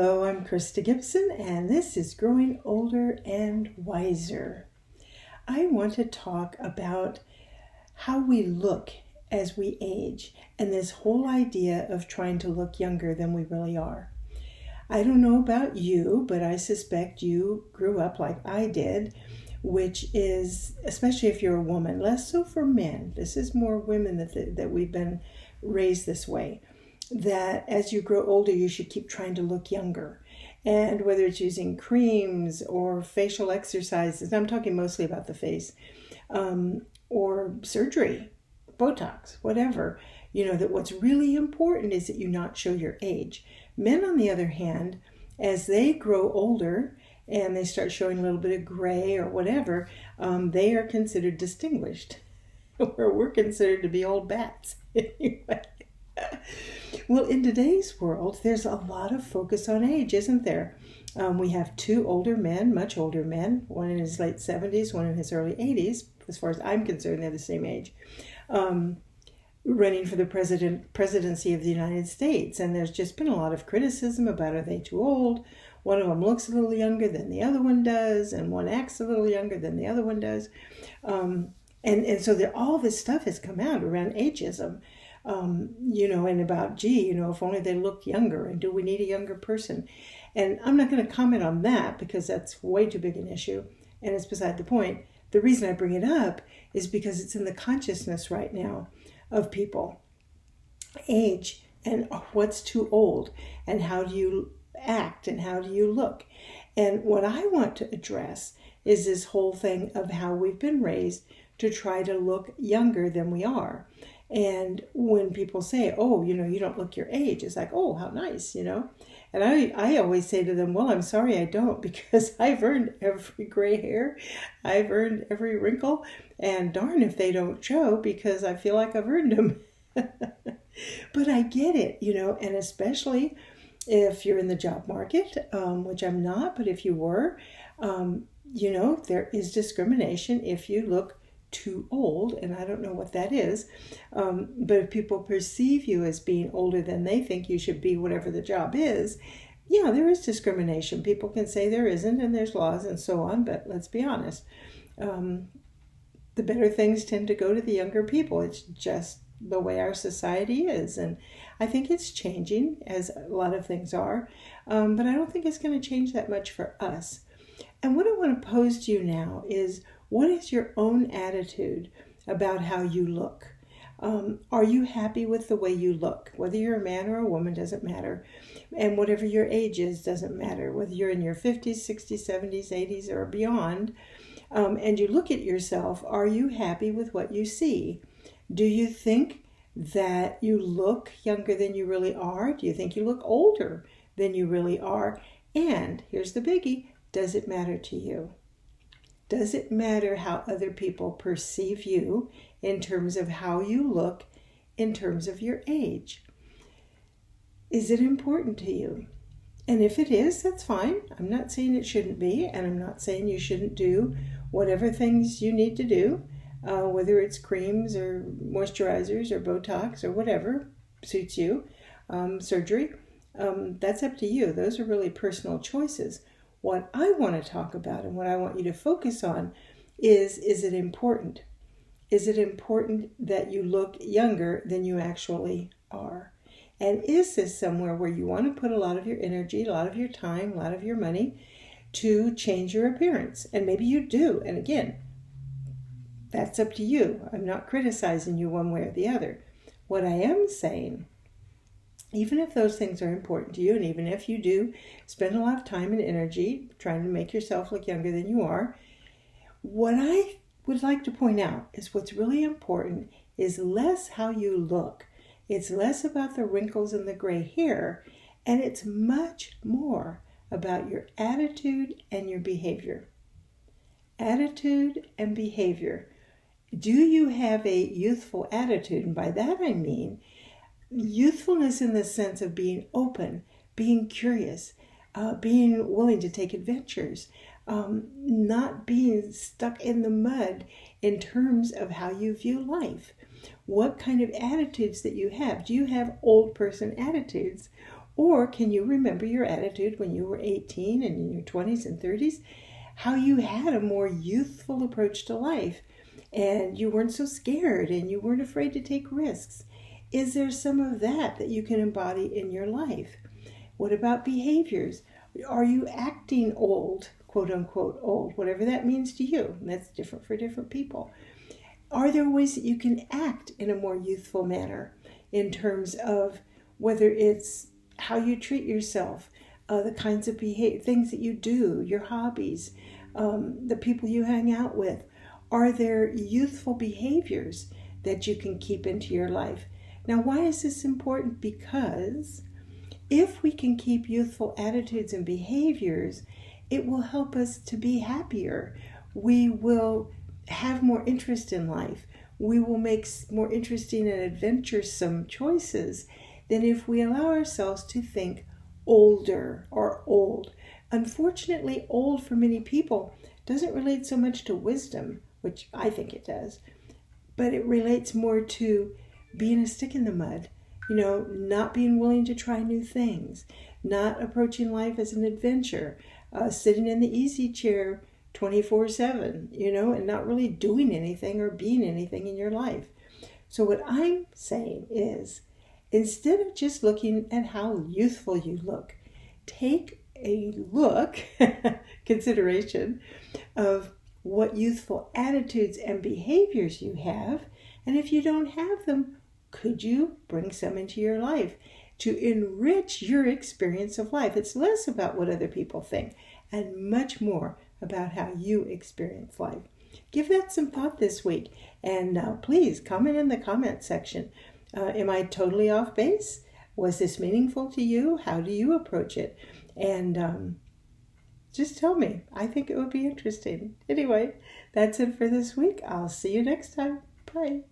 Hello, I'm Krista Gibson, and this is Growing Older and Wiser. I want to talk about how we look as we age and this whole idea of trying to look younger than we really are. I don't know about you, but I suspect you grew up like I did, which is, especially if you're a woman, less so for men. This is more women that we've been raised this way. That as you grow older, you should keep trying to look younger. And whether it's using creams or facial exercises, I'm talking mostly about the face, or surgery, Botox, whatever, that what's really important is that you not show your age. Men, on the other hand, as they grow older and they start showing a little bit of gray or whatever, they are considered distinguished, or we're considered to be old bats. Anyway. Well, in today's world, there's a lot of focus on age, isn't there? We have two older men, much older men, one in his late 70s, one in his early 80s. As far as I'm concerned, they're the same age, running for the presidency of the United States. And there's just been a lot of criticism about, are they too old? One of them looks a little younger than the other one does, and one acts a little younger than the other one does. And so all this stuff has come out around ageism. And about, if only they looked younger, and do we need a younger person? And I'm not going to comment on that because that's way too big an issue, and it's beside the point. The reason I bring it up is because it's in the consciousness right now of people. Age and what's too old, and how do you act, and how do you look? And what I want to address is this whole thing of how we've been raised to try to look younger than we are. And when people say, oh, you don't look your age, it's like, oh, how nice, And I always say to them, well, I'm sorry I don't, because I've earned every gray hair. I've earned every wrinkle. And darn if they don't show, because I feel like I've earned them. But I get it, and especially if you're in the job market, which I'm not, but if you were, there is discrimination if you look too old, and I don't know what that is, but if people perceive you as being older than they think you should be, whatever the job is, there is discrimination. People can say there isn't, and there's laws and so on, but let's be honest, the better things tend to go to the younger people. It's just the way our society is, and I think it's changing, as a lot of things are, but I don't think it's going to change that much for us. And what I want to pose to you now is, what is your own attitude about how you look? Are you happy with the way you look? Whether you're a man or a woman doesn't matter. And whatever your age is doesn't matter. Whether you're in your 50s, 60s, 70s, 80s, or beyond, and you look at yourself, are you happy with what you see? Do you think that you look younger than you really are? Do you think you look older than you really are? And here's the biggie, does it matter to you? Does it matter how other people perceive you in terms of how you look, in terms of your age? Is it important to you? And if it is, that's fine. I'm not saying it shouldn't be, and I'm not saying you shouldn't do whatever things you need to do, whether it's creams or moisturizers or Botox or whatever suits you, surgery. That's up to you. Those are really personal choices. What I want to talk about and what I want you to focus on is it important? Is it important that you look younger than you actually are? And is this somewhere where you want to put a lot of your energy, a lot of your time, a lot of your money to change your appearance? And maybe you do. And again, that's up to you. I'm not criticizing you one way or the other. What I am saying, even if those things are important to you, and even if you do spend a lot of time and energy trying to make yourself look younger than you are, what I would like to point out is what's really important is less how you look. It's less about the wrinkles and the gray hair, and it's much more about your attitude and your behavior. Attitude and behavior. Do you have a youthful attitude? And by that I mean youthfulness in the sense of being open, being curious, being willing to take adventures, not being stuck in the mud in terms of how you view life. What kind of attitudes that you have? Do you have old person attitudes? Or can you remember your attitude when you were 18 and in your 20s and 30s? How you had a more youthful approach to life and you weren't so scared and you weren't afraid to take risks. Is there some of that you can embody in your life? What about behaviors? Are you acting old, quote unquote old, whatever that means to you? And that's different for different people. Are there ways that you can act in a more youthful manner in terms of whether it's how you treat yourself, the kinds of things that you do, your hobbies, the people you hang out with? Are there youthful behaviors that you can keep into your life? Now, why is this important? Because if we can keep youthful attitudes and behaviors, it will help us to be happier. We will have more interest in life. We will make more interesting and adventuresome choices than if we allow ourselves to think older or old. Unfortunately, old for many people doesn't relate so much to wisdom, which I think it does, but it relates more to being a stick in the mud, not being willing to try new things, not approaching life as an adventure, sitting in the easy chair 24/7, and not really doing anything or being anything in your life. So what I'm saying is, instead of just looking at how youthful you look, take a look, consideration of what youthful attitudes and behaviors you have, and if you don't have them, could you bring some into your life to enrich your experience of life? It's less about what other people think and much more about how you experience life. Give that some thought this week, and please comment in the comment section. Am I totally off base? Was this meaningful to you? How do you approach it? And just tell me. I think it would be interesting. Anyway, that's it for this week. I'll see you next time. Bye.